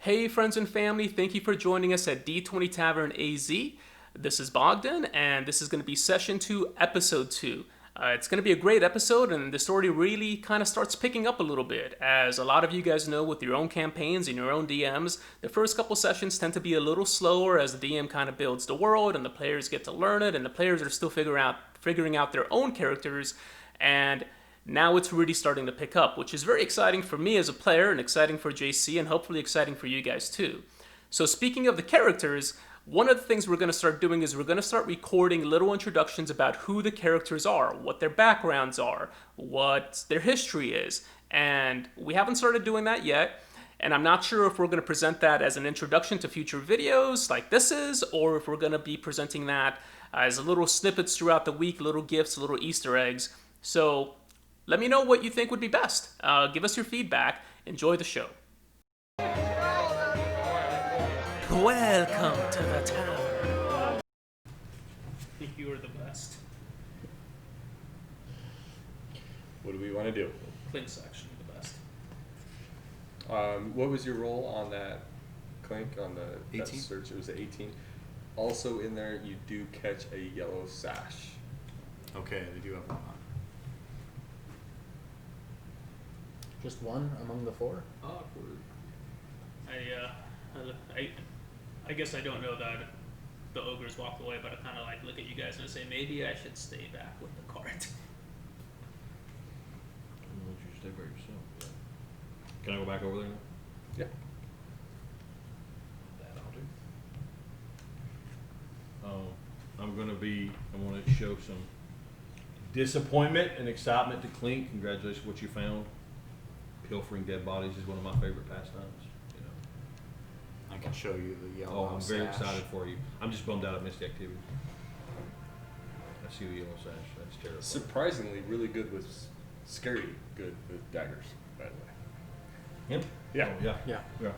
Hey friends and family, thank you for joining us at D20 Tavern AZ. This is Bogdan, and this is going to be Session 2, Episode 2. It's going to be a great episode, and the story really kind of starts picking up a little bit. As a lot of you guys know with your own campaigns and your own DMs, the first couple sessions tend to be a little slower as the DM kind of builds the world, and the players get to learn it, and the players are still figuring out their own characters, and now it's really starting to pick up, which is very exciting for me as a player and exciting for JC and hopefully exciting for you guys too. So speaking of the characters, one of the things we're going to start doing is we're going to start recording little introductions about who the characters are, what their backgrounds are, what their history is. And we haven't started doing that yet. And I'm not sure if we're going to present that as an introduction to future videos like this is, or if we're going to be presenting that as little snippets throughout the week, little gifts, little Easter eggs. So let me know what you think would be best. Give us your feedback. Enjoy the show. Welcome to the town. You are the best. What do we want to do? Clink's actually the best. What was your roll on that Clink on the 18? Search? It was 18. Also in there, you do catch a yellow sash. Okay, they do have one on. Just one among the four? Awkward. I guess I don't know that the ogres walked away, but I kind of like look at you guys and say maybe I should stay back with the cart. I'll let you stay by yourself. Yeah. Can I go back over there now? Yeah. That I'll do. I'm going to show some disappointment and excitement to Clink. Congratulations on what you found. Pilfering dead bodies is one of my favorite pastimes. You know. I can show you the yellow I'm sash. very excited for you. I'm just bummed out I missed the activity. I see the yellow sash. That's terrible. Surprisingly, really good with scary good with daggers, by the way. Him? Yeah. Oh, yeah. Yeah. Yeah.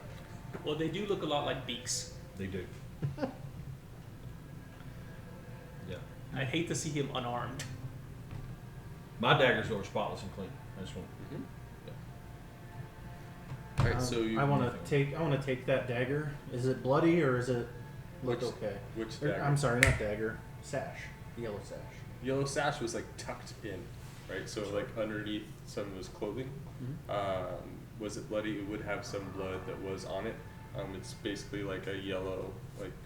Well, they do look a lot like beaks. They do. Yeah. I'd hate to see him unarmed. My daggers are spotless and clean. I just want. All right, so you. I want to take that dagger. Is it bloody or is it look Which- okay? Which Or, dagger? I'm sorry, not dagger. Sash. Yellow sash. Yellow sash was like tucked in, right? So like underneath some of his clothing. Was it bloody? It would have some blood that was on it. It's basically like a yellow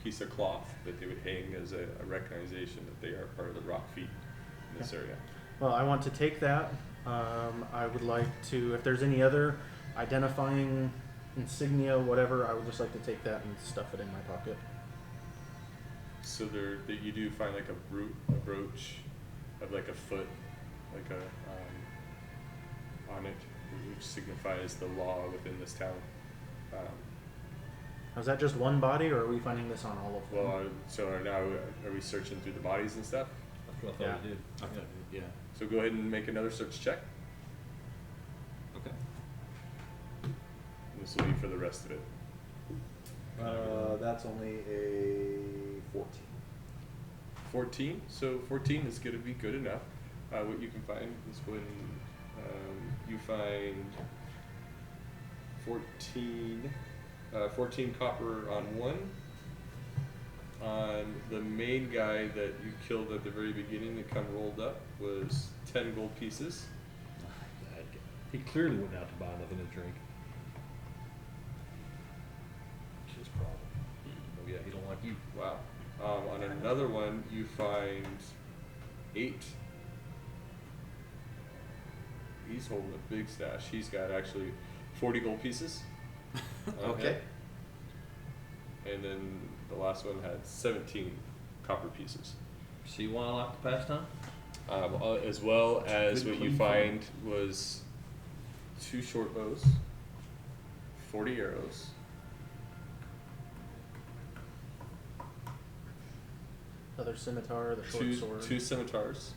piece of cloth that they would hang as a recognition that they are part of the Rockfeet in this area. Well, I want to take that. I would like to, if there's any other identifying insignia, whatever, I would just like to take that and stuff it in my pocket. So you do find like a brooch of like a foot, like a on it, which signifies the law within this town. Was that just one body, or are we finding this on all of them? Well, so now are we searching through the bodies and stuff? That's what I thought I did. Okay, yeah. So go ahead and make another search check. Okay. This will be for the rest of it. That's only a 14. 14. So 14 is going to be good enough. What you can find is when you find 14 copper on one. On the main guy that you killed at the very beginning that come rolled up was 10 gold pieces. He clearly went out to buy nothing to drink. It's his problem. Oh yeah, he don't like you. Wow. On another one, you find 8. He's holding a big stash. He's got actually 40 gold pieces. Okay. And then the last one had 17 copper pieces. See why I like the pastime? As well as Good what you clean find was 2 short bows, 40 arrows, Another scimitar, the short sword. 2 scimitars,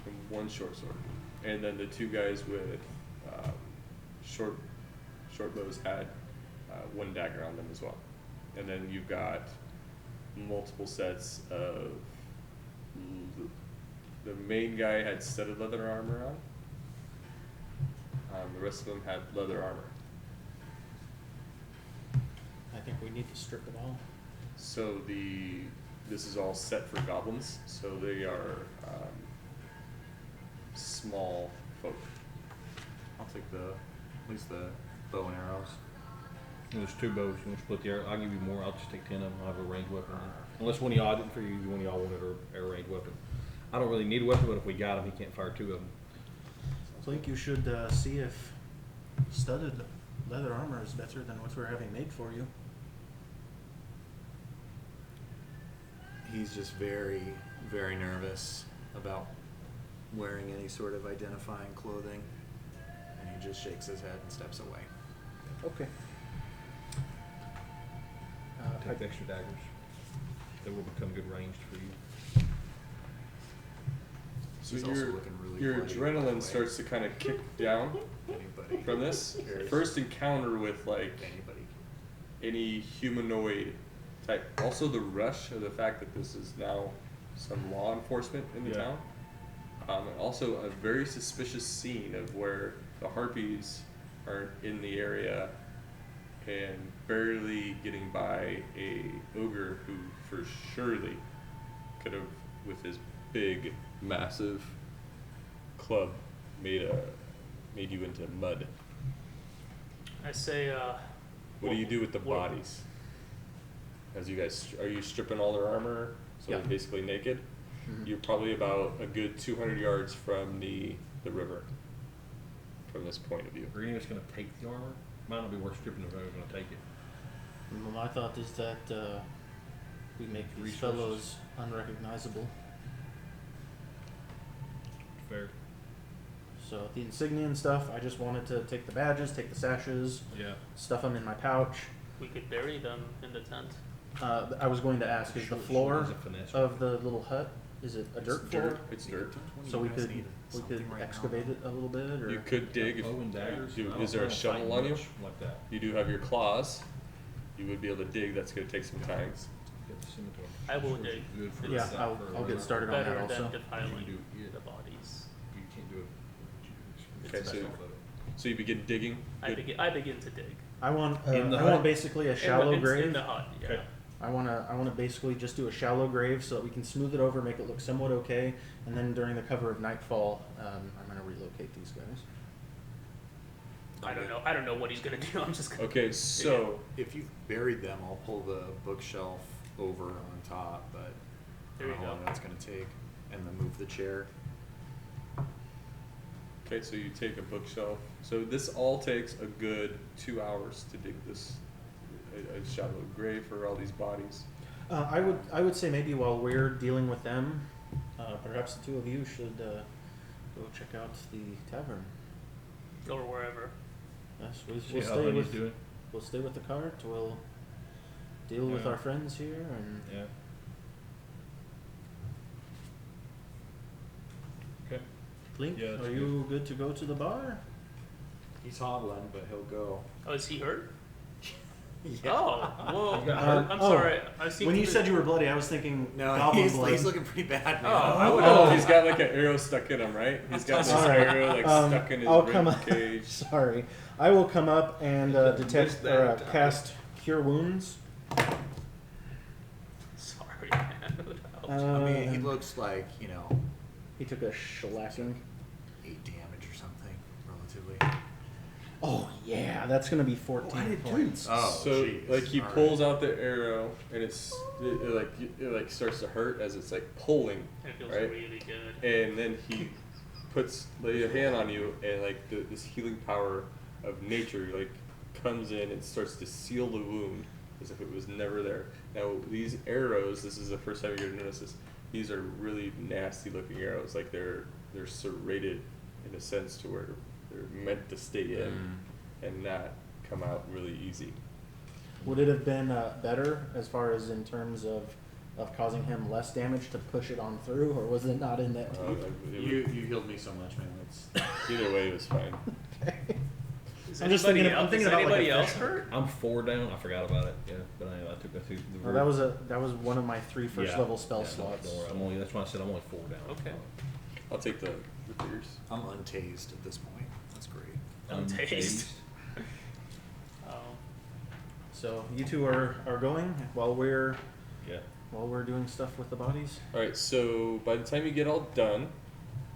and 1 short sword. And then the 2 guys with short bows had 1 dagger on them as well. And then you've got multiple sets of. The main guy had studded leather armor on. The rest of them had leather armor. need to strip it all? So this is all set for goblins. So they are small folk. I'll take at least the bow and arrows. There's 2 bows. You want to split the arrow? I'll give you more. I'll just take 10 of them. I'll have a ranged weapon. Unless one of y'all didn't for you, one of y'all wanted a ranged weapon. I don't really need a weapon, but if we got him, he can't fire 2 of them. I think you should see if studded leather armor is better than what we're having made for you. He's just very, very nervous about wearing any sort of identifying clothing, and he just shakes his head and steps away. Okay. Take the extra daggers. They will become good ranged for you. So He's also looking really your bloody, by the adrenaline way. starts to kind of kick down Anybody? from this Cares? first encounter with like Anybody? any humanoid type. Also the rush of the fact that this is now some law enforcement in the Yeah. town. And also a very suspicious scene of where the harpies are in the area and barely getting by a ogre who for surely could have, with his big, massive club, made you into mud. I say, What do you do with the Well- bodies? As you guys, are you stripping all their armor, so Yeah. they're basically naked? Mhm. You're probably about a good 200 yards from the river, from this point of view. Are you just going to take the armor? Might not be worth stripping if they're going to take it. Well, my thought is that we make these Resources. fellows unrecognizable. Fair. So the insignia and stuff, I just wanted to take the badges, take the sashes, Yeah. stuff them in my pouch. we could bury them in the tent. I was going to ask, is the floor Is a finesse of the little hut, is it a dirt floor? It's dirt. So we You guys could need we could something right now, excavate it a little bit, or You could dig. Bow and daggers? You, I don't is there a plan shovel fighting on you? much like that. You do have your claws. You would be able to dig. That's going to take some time. Get the scimitar. I will Sure, dig. good for Yeah, that, I'll for get whatever. started on that Better also. than You defiling can do it. the bodies. You can't do it. Okay, It's so- best off of it. So you begin digging. I Good. begin to dig. I want In the I hut? want basically a shallow in grave. the hut, yeah. Okay. I wanna basically just do a shallow grave so that we can smooth it over, make it look somewhat okay, and then during the cover of nightfall, I'm gonna relocate these guys. I don't know what he's gonna do. I'm just gonna. Okay, so If you've buried them, I'll pull the bookshelf over on top, but There I you don't know how go. long that's gonna take, and then move the chair. okay, so you take a bookshelf. So this all takes a good 2 hours to dig this a shallow grave for all these bodies. I would say maybe while we're dealing with them, perhaps the two of you should go check out the tavern. Or wherever. Yes, See how Honey's doing? we'll stay with the cart. We'll deal with Yeah. our friends here, and Yeah. Okay. Link, Yeah, that's are you good to go to the bar? He's hobbling, but he'll go. Oh, is he hurt? Yeah. Oh, well. You got hurt? I'm oh. sorry. I see. When you said you were bloody, I was thinking No, goblin he's, blood. he's looking pretty bad now. Oh, I would. Oh, he's got like an arrow stuck in him, right? He's got this Alright, arrow like stuck in his I'll come rib up. cage. Sorry, I will come up and Missed detect that or time. cast Cure Wounds. Sorry, man. Ouch. I mean, he looks like, He took a shellacking. 8 damage or something, relatively. Oh yeah, that's gonna be 14 points. Oh, So jeez. like he All right. pulls out the arrow and it like starts to hurt as it's like pulling, It feels right? really good. And then he lay a hand on you and like this healing power of nature like comes in and starts to seal the wound as if it was never there. Now these arrows, this is the first time you're gonna notice this. These are really nasty looking arrows. Like they're serrated in a sense to where they're meant to stay in and not come out really easy. Would it have been better as far as in terms of causing him less damage to push it on through, or was it not in that deep? You healed me so much, man. It's Either way, it was fine. Is I'm just anybody thinking- I'm else, thinking is about, like, anybody a else fish. hurt? I'm 4 down. I forgot about it. Yeah, but anyway, I took the Well, that was one of my 3 first level spell slots. Don't worry. I'm only. That's why I said I'm only 4 down. Okay. I'll take the figures. I'm untased at this point. That's great. Untased. Oh. So you two are going while we're Yeah. doing stuff with the bodies. All right. So by the time you get all done,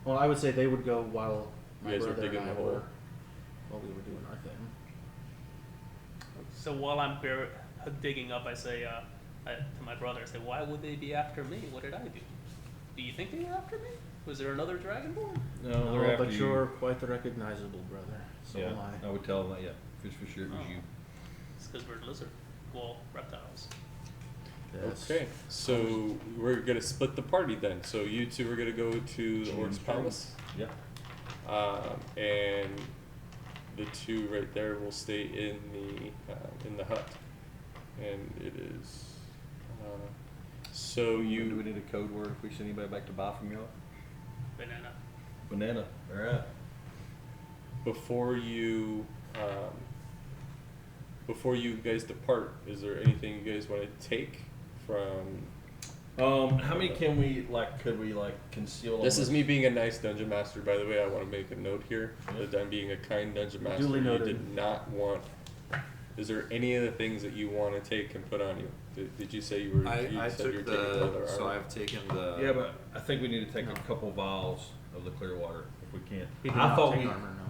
Well, I would say they would go while my You guys are brother digging and I the hole. were while we were doing our thing. So while I'm digging up, I say to my brother, I say, why would they be after me? What did I do? Do you think they were after me? Was there another dragonborn? No, Oh, they're after but you. you're quite the recognizable brother. So Yeah, am I would tell them that. Yeah, for sure it was Oh. you. It's because we're lizard. Well, reptiles. Yes. okay. So we're gonna split the party then. So you two are gonna go to the Orc's Palace, Yeah. and the two right there will stay in the hut. And it is. So Do we you need a code word if we send anybody back to buy from y'all? Banana. Banana. All right. before you guys depart, is there anything you guys want to take from? How many can we could we conceal? This on is me being a nice dungeon master, by the way. I want to make a note here Yeah. that I'm being a kind dungeon master. Duly You noted. did not want. Is there any of the things that you want to take and put on you? Did you say you were? you I said you took were taking leather so armor? I've taken the. Yeah, but I think we need to take No. a couple vials of the clear water if we can. He did I not thought take we. armor, no.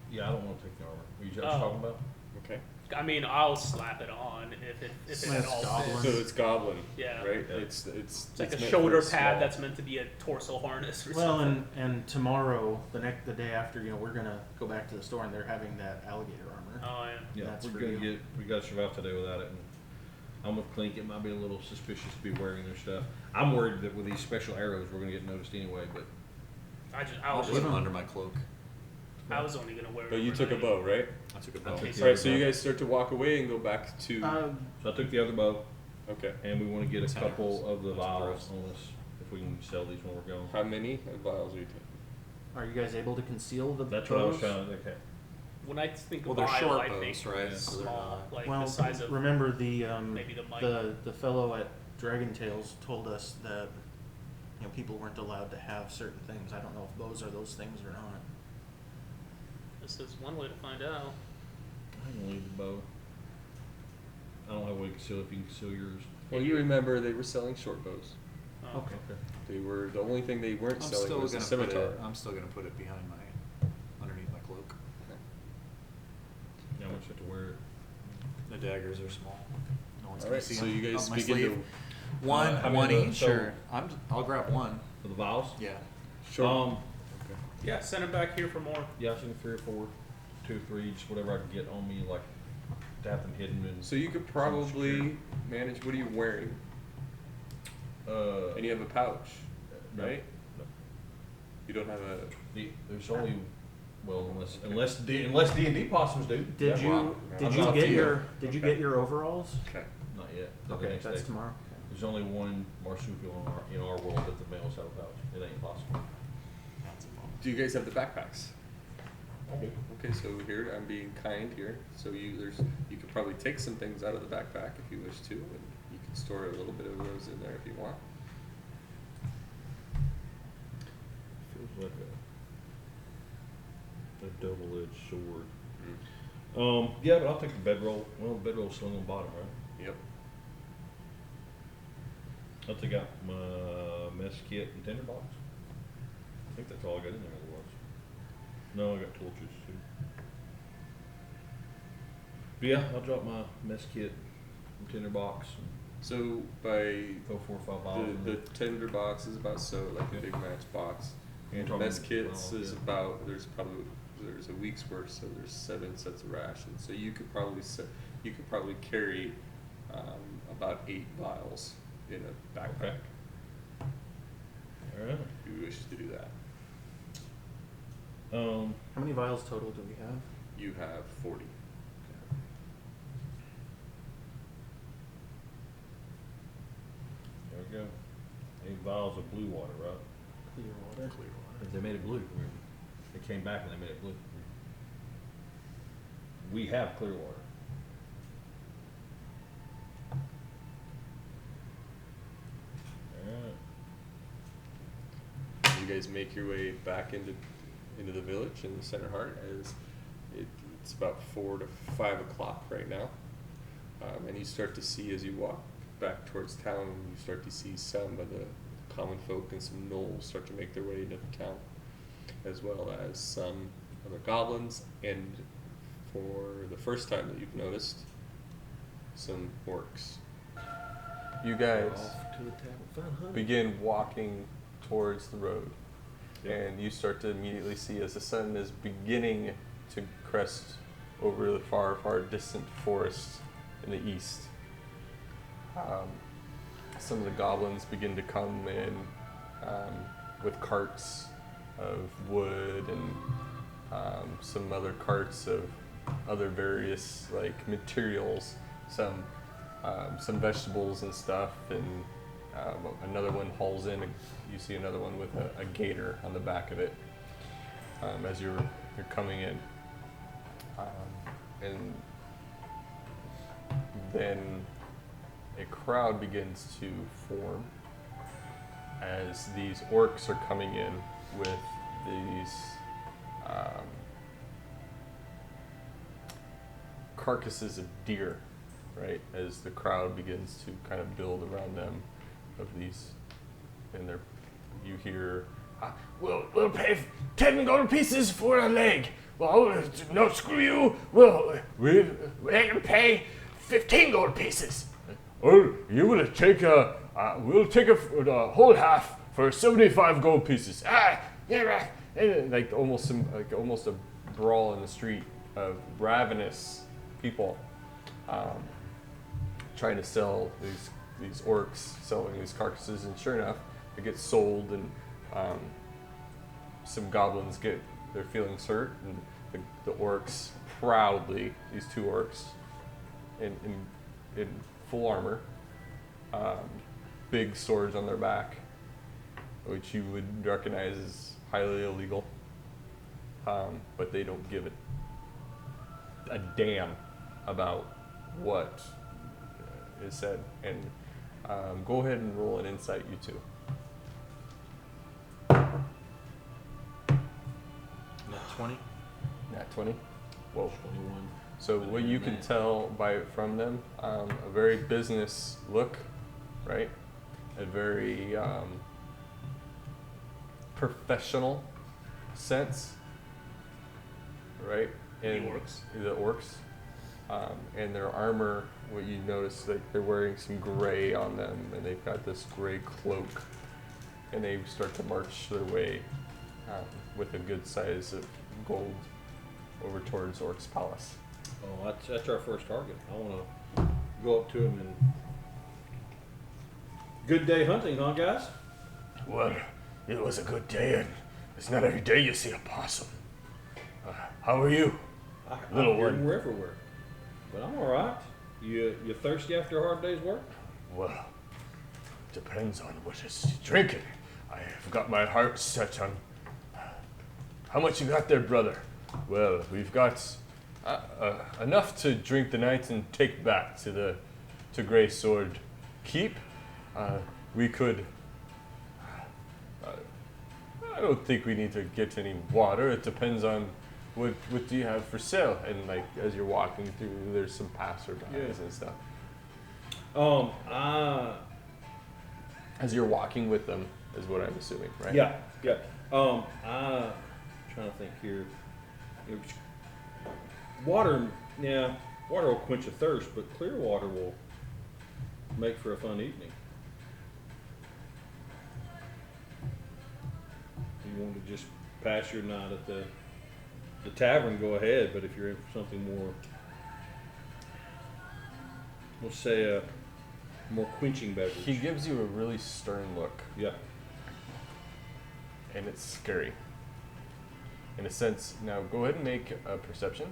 Yeah, I don't want to take the armor. Were you just Oh. talking about? Okay. I mean, I'll slap it on if it It's at all goblin. fits. So it's goblin. Yeah. Right. Yeah. It's It's like a meant for shoulder small. pad that's meant to be a torso harness or Well, something. and tomorrow, the day after, we're gonna go back to the store and they're having that alligator armor. Oh yeah. Yeah, That's we're for gonna you. we gotta survive today without it. And I'm with Clink. It might be a little suspicious to be wearing their stuff. I'm worried that with these special arrows, we're gonna get noticed anyway. But I I'll was put them under my cloak. I was only gonna wear. it But you took a overnight. bow, right? I took a bow. Okay, Yeah. All right. So you guys start to walk away and go back to. so I took the other bow, Okay. and we want to get a Ten couple arrows. of the That's vials gross. on us if we can sell these when we're going. How many vials are you taking? Are you guys able to conceal the That's what I was bows? trying to. Okay. When I think Well, of they're vial, short I think bows, right? Yeah. So they're small, not. like Well, the size of remember the maybe the mic. the fellow at Dragon Tales told us that people weren't allowed to have certain things. I don't know if bows are those things or not. This is one way to find out. I can leave the bow. I don't have a way to conceal if you can conceal yours. Well, you remember they were selling short bows. Oh. Okay. They were the only thing they weren't I'm selling still was a gonna put scimitar. it. I'm still gonna put it behind underneath my cloak. Yeah, I want you to wear it. The daggers are small. No one's All gonna right, see so them you guys up my begin sleeve. One, I mean, one the- each. so- Sure. I'll grab one. For the vials. Yeah. Sure. Okay. Yeah, send him back here for more. Yeah, I was thinking 3 or 4, 2 or 3, just whatever I can get on me, to have them hidden. And So you could probably manage. What are you wearing? And you have a pouch, no, right? no. You don't have a. There's only, well, unless D&D possums do. Did Yeah. you well, did I'm you not get feeling- your did you Okay. get your overalls? Okay. Not yet. The Okay, next that's day. tomorrow. There's only one marsupial in our world that the males have a pouch. It ain't possible. Do you guys have the backpacks? I do. Okay, so here I'm being kind here. So you could probably take some things out of the backpack if you wish to, and you can store a little bit of those in there if you want. Feels like a double-edged sword. Mm. Yeah, but I'll take the bedroll. Well, the bedroll's still on the bottom, right? Yep. I'll take out my mess kit and tinderbox. I think that's all I got in there otherwise. No, I got torches too. But yeah, I'll drop my mess kit and tinderbox and So by throw 4 or 5 bottles in the there. tinder box is about so like a big match box, and Talking mess kits about, is yeah. about there's a week's worth, so there's 7 sets of rations. So you could probably carry about 8 vials in a backpack Okay. All right. if you wish to do that. How many vials total do we have? You have 40. There we go. 8 vials of blue water, right? Clear water. Clear water. If they made it blue. They came back and they made it blue. We have clear water. Alright. You guys make your way back into the village in the center heart as it's about 4 to 5 o'clock right now, and you start to see as you walk back towards town, you start to see some of the common folk and some gnolls start to make their way into the town, as well as some other goblins, and for the first time that you've noticed, some orcs. You guys Off to the tavern, fun honey. begin walking towards the road, Yep. and you start to immediately see as the sun is beginning to crest over the far, far distant forest in the east. Some of the goblins begin to come in with carts of wood and some other carts of other various like materials, some vegetables and stuff, and another one hauls in. You see another one with a gator on the back of it as you're coming in, and then a crowd begins to form as these orcs are coming in with these carcasses of deer, right? As the crowd begins to kind of build around them of these, and you hear, We'll pay 10 gold pieces for a leg. Well, no, screw you. We're gonna pay 15 gold pieces. Oh, you will take we'll take a whole half for 75 gold pieces. Yeah, right. and like almost a brawl in the street of ravenous people trying to sell these orcs selling these carcasses, and sure enough, it gets sold, and some goblins get their feelings hurt, and the orcs proudly, these two orcs in full armor, big swords on their back, which you would recognize as highly illegal, but they don't give a damn about what is said. And go ahead and roll an insight, you two. Not 20. Nat 20. Whoa. 21. So what you can tell from them, a very business look, right? A very professional sense, right? And the orcs. And their armor, what you notice, like they're wearing some gray on them, and they've got this gray cloak, and they start to march their way with a good size of gold over towards Orc's palace. Oh, that's our first target. I want to go up to him and. Good day hunting, huh, guys? Well, it was a good day, and it's not every day you see a possum. How are you? Little one. We're everywhere. But I'm all right. You thirsty after a hard day's work? Well, depends on what is drinking. I have got my heart set on. How much you got there, brother? Well, we've got enough to drink the night and take back to Grey Sword Keep. We could. I don't think we need to get any water. It depends on what do you have for sale. And like as you're walking through, there's some passerbys and stuff. As you're walking with them, is what I'm assuming, right? Yeah. I'm trying to think here. Water will quench a thirst, but clear water will make for a fun evening. If you want to just pass your night at the tavern, go ahead. But if you're in for something more, we'll say a more quenching beverage. He gives you a really stern look, Yeah. and it's scary. In a sense, now go ahead and make a perception.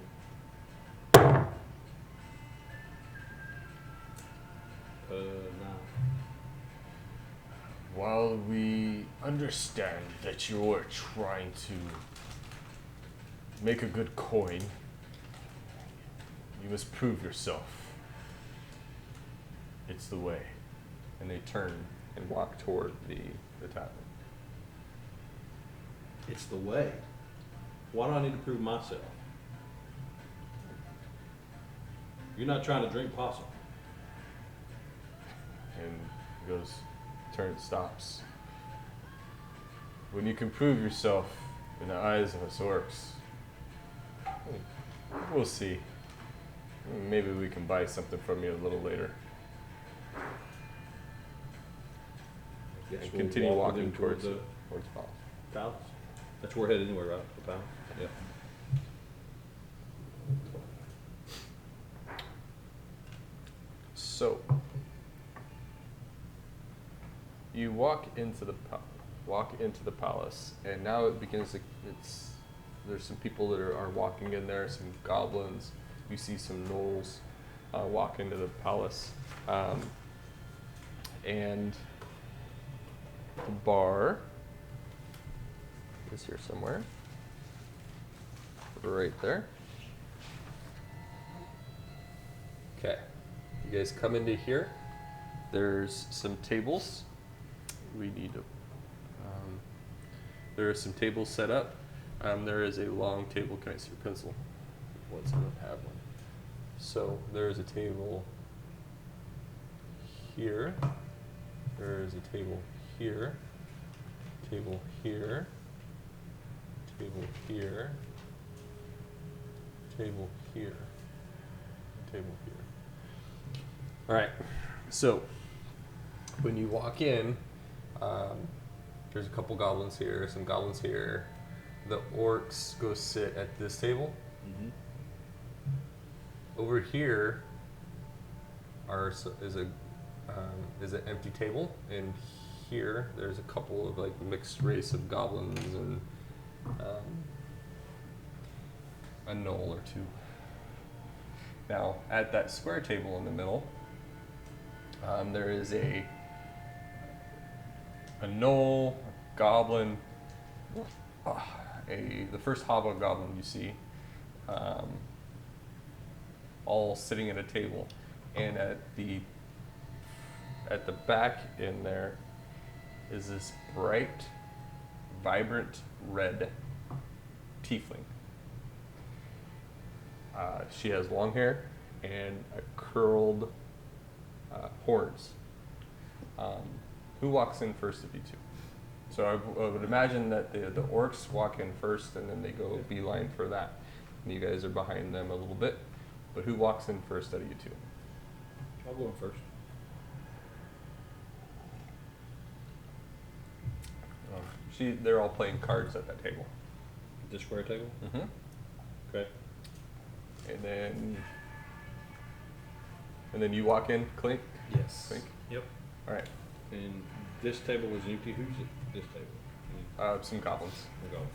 Now. While we understand that you're trying to make a good coin, you must prove yourself. It's the way. And they turn and walk toward the tavern. It's the way. Why do I need to prove myself? You're not trying to drink possum. And he goes, stops. When you can prove yourself in the eyes of us orcs, we'll see. Maybe we can buy something from you a little later. Guess And we'll continue walk with walking him towards the Palace. palace. That's where we're headed anyway, right? The palace? Yeah. So, you walk into the palace, and now it begins to. There's some people that are walking in there, some goblins. You see some gnolls walk into the palace, and the bar is here somewhere, right there. Okay, you guys come into here. There's some tables. We need to. There are some tables set up. There is a long table. Can I see your pencil? Once I don't have one. So there is a table here. There is a table here. Table here. Table here. Table here. Table here. All right. So when you walk in, there's a couple goblins here, some goblins here. The orcs go sit at this table. Mm-hmm. Over here is an empty table, and here there's a couple of like mixed race of goblins and a gnoll or two. Now at that square table in the middle, there is a gnoll, a goblin, the first hobgoblin you see, all sitting at a table, and at the back in there is this bright, vibrant red tiefling. She has long hair and curled horns. Who walks in first of you two? So I would imagine that the orcs walk in first, and then they go beeline for that. And you guys are behind them a little bit. But who walks in first out of you two? I'll go in first. They're all playing cards at that table. The square table? Mm-hmm. Okay. And then you walk in, Clink? Yes. Clink? Yep. All right. And this table was empty. Who's at this table? Some goblins. We'll go.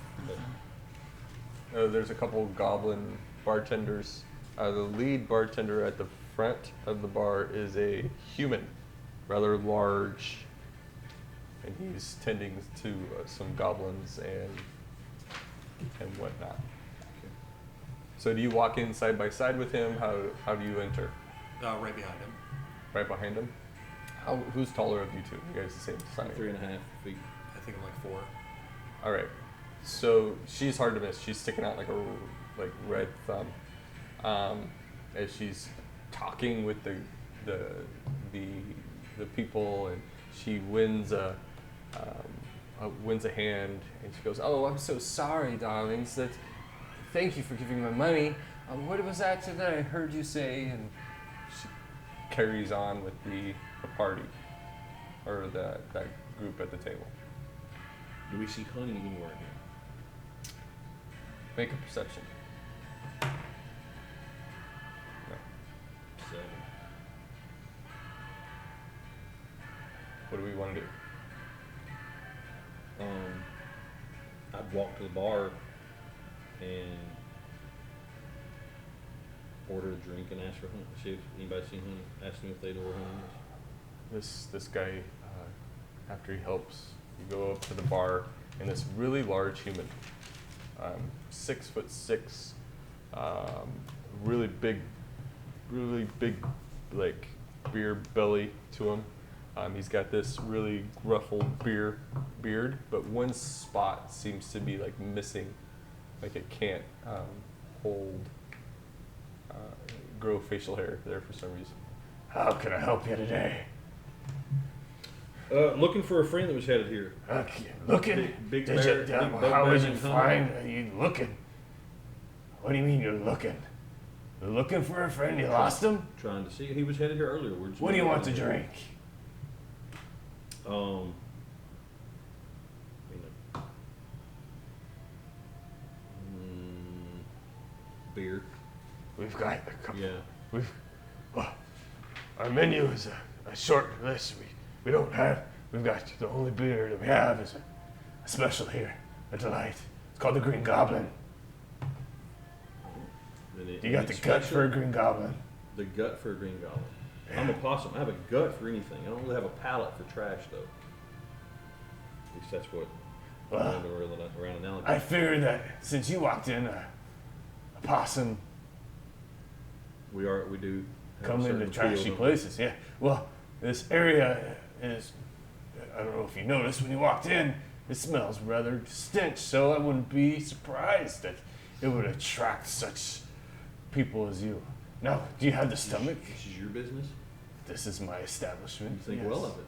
Okay. There's a couple goblin bartenders. The lead bartender at the front of the bar is a human, rather large, and he's tending to some goblins and whatnot. Okay. So do you walk in side by side with him? How do you enter? Right behind him. Right behind him? Who's taller of you two? You guys the same size? 3.5 feet. I think I'm like 4. All right. So she's hard to miss. She's sticking out like a red thumb, as she's talking with the people, and she wins a hand, and she goes, "Oh, I'm so sorry, darlings. Thank you for giving my money. What was that that I heard you say?" And she carries on with the party, or that group at the table. Do we see honey anywhere here? Make a perception. No. 7. What do we want to do? I'd walk to the bar and order a drink and ask for honey. See if anybody's seen honey. Ask them if they know where honey is. This guy, after he helps, you go up to the bar, and this really large human, 6'6", really big, like beer belly to him. He's got this really ruffled beard, but one spot seems to be like missing, like it can't grow facial hair there for some reason. How can I help you today? Looking for a friend that was headed here. Okay, looking. Big Did bear, you, big how bugbear would you and find? Are you looking? What do you mean you're looking? You're looking for a friend. You lost him. Trying to see. He was headed here earlier. We're just What do you want to drink? You know, beer. We've got a couple. Yeah. Well, our menu is a short list. We don't have. We've got the only beer that we have is a special here, a delight. It's called the Green Goblin. You got the gut for a Green Goblin. The gut for a green goblin. I'm a possum. I have a gut for anything. I don't really have a palate for trash, though. At least that's what Well, around an alligator. I figured that since you walked in, a possum We do have come a into certain trashy feel, don't we? places. Yeah. Well, this area is. I don't know if you noticed when you walked in. It smells rather stench, so I wouldn't be surprised that it would attract such people as you. Now, do you have the stomach? This is your business. This is my establishment. You think yes. well of it.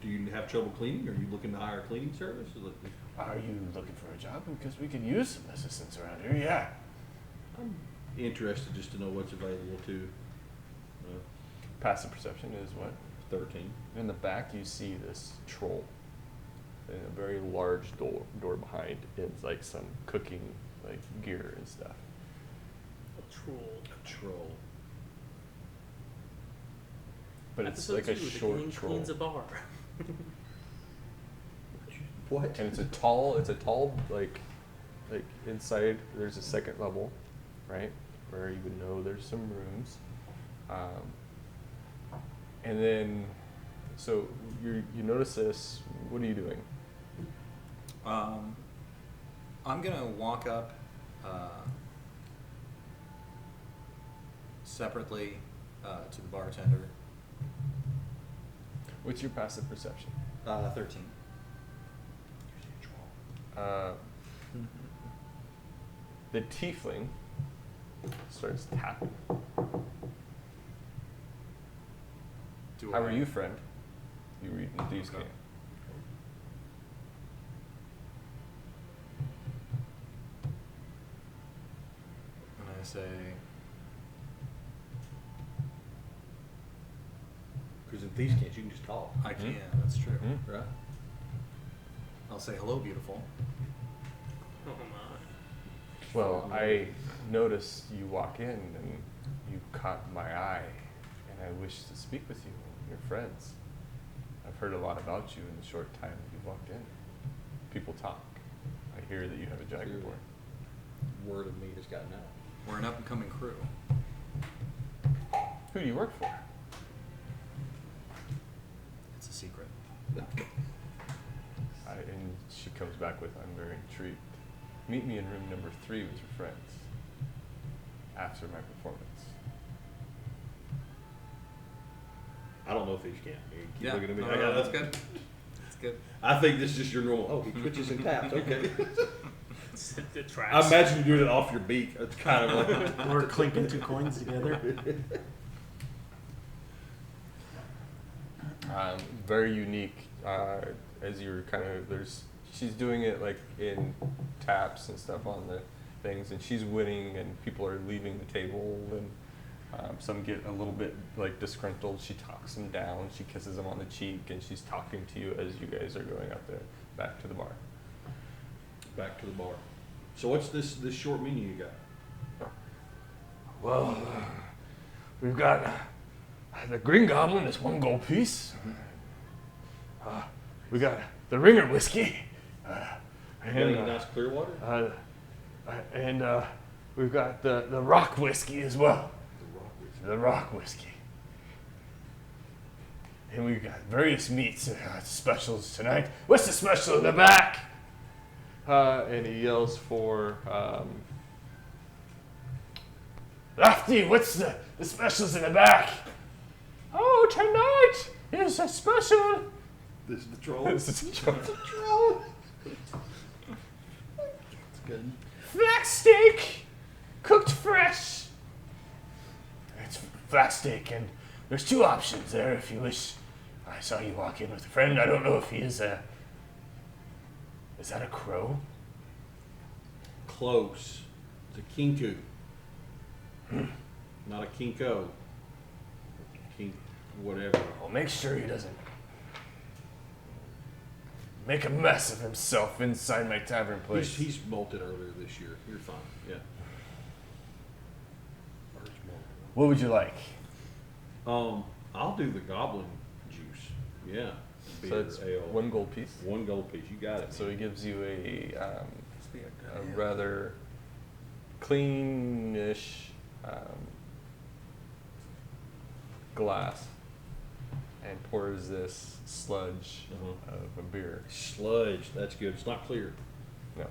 Do you have trouble cleaning? Are you looking to hire a cleaning service? Are you looking for a job? Because we can use some assistance around here. Yeah. I'm interested just to know what's available to Passive perception is what? 13. In the back, you see this troll. And a very large door behind. It's like some cooking like gear and stuff. A troll. A troll. But it's Episode like a 2, the short king troll. cleans a bar. What? And it's a tall like inside there's a second level, right? Where you would know there's some rooms. And then so you notice this, what are you doing? I'm gonna walk up separately to the bartender. What's your passive perception? 13. The tiefling starts tapping. How are you, friend? You read in Thieves' Okay. Camp. And I say, Because in Thieves' Camp, you can just talk. I can, that's true. Mhm. Right? I'll say, hello, beautiful. Oh my. Well, I noticed you walk in and you caught my eye, and I wish to speak with you. You're friends. I've heard a lot about you in the short time that you've walked in. People talk. I hear that you have a jaguar. Word of me has gotten out. We're an up-and-coming crew. Who do you work for? It's a secret. And she comes back with, I'm very intrigued. Meet me in room number 3 with your friends after my performance. I don't know Thieves' Camp. You keep Yeah, looking at me. no, that's good. That's good. I think this is just your normal. Oh, he twitches and taps. Okay. The traps. I imagine you doing it off your beak. It's kind of like. We're clinking 2 coins together. Very unique. As you're kind of she's doing it like in taps and stuff on the things, and she's winning, and people are leaving the table, and some get a little bit like disgruntled. She talks them down. She kisses them on the cheek, and she's talking to you as you guys are going up there back to the bar. Back to the bar. So what's this short menu you got? Well, we've got the Green Goblin is 1 gold piece. We got the Ringer whiskey. You got any nice clear water? And we've got the Rock whiskey as well. The Rock whiskey. And we've got various meats specials tonight. What's the special in the back? And he yells for Lofty, what's the specials in the back? Oh, tonight is a special. This is the troll. this is a joke. It's good. Flat steak, cooked fresh. It's flat steak, and there's 2 options there if you wish. I saw you walk in with a friend. I don't know if he is a... Is that a crow? Close. It's a kinku. Not a kinko. Kink, whatever. Well, make sure he doesn't make a mess of himself inside my tavern place. He's molted earlier this year. You're fine. Yeah. What would you like? I'll do the goblin juice. Yeah. So Beer, it's ale. 1 gold piece. 1 gold piece. You got it. So he gives you a rather cleanish glass and pours this sludge of a beer. Sludge. That's good. It's not clear. No.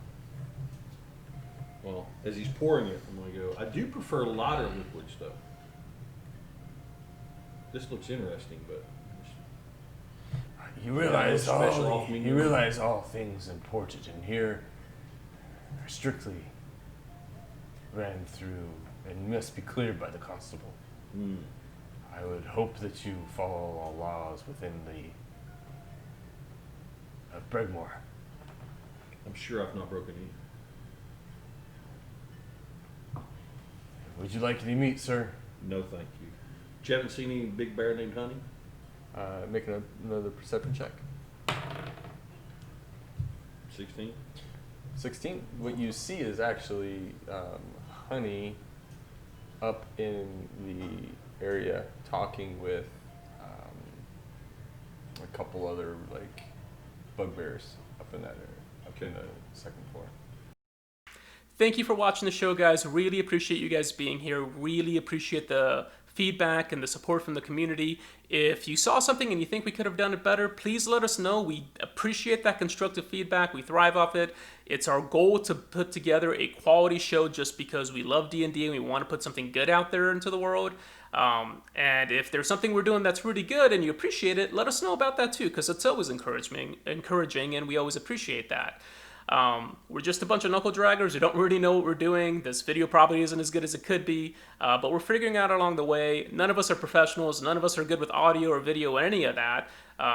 Well, as he's pouring it, I'm going to go, I do prefer lighter liquids, though. This looks interesting, but... You realize special off menu. you realize all things imported in here are strictly ran through and must be cleared by the constable. I would hope that you follow all laws within the of Bregmore. I'm sure I've not broken any. Would you like any meat, sir? No, thank you. You haven't seen any big bear named Honey? Making another perception check. 16? 16. What you see is actually Honey up in the area talking with a couple other like bugbears up in that area, up in the second floor. Thank you for watching the show, guys. Really appreciate you guys being here. Really appreciate the feedback and the support from the community. If you saw something and you think we could have done it better, please let us know. We appreciate that constructive feedback. We thrive off it. It's our goal to put together a quality show just because we love D&D and we want to put something good out there into the world. And if there's something we're doing that's really good and you appreciate it, let us know about that too, because it's always encouraging, and we always appreciate that. We're just a bunch of knuckle draggers who don't really know what we're doing. This video probably isn't as good as it could be, but we're figuring out along the way. None of us are professionals. None of us are good with audio or video or any of that.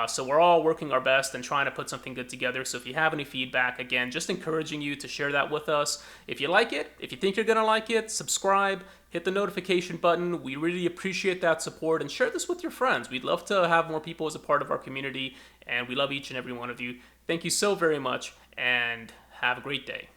So we're all working our best and trying to put something good together. So if you have any feedback, again, just encouraging you to share that with us. If you like it, if you think you're going to like it, subscribe, hit the notification button. We really appreciate that support, and share this with your friends. We'd love to have more people as a part of our community, and we love each and every one of you. Thank you so very much, and have a great day.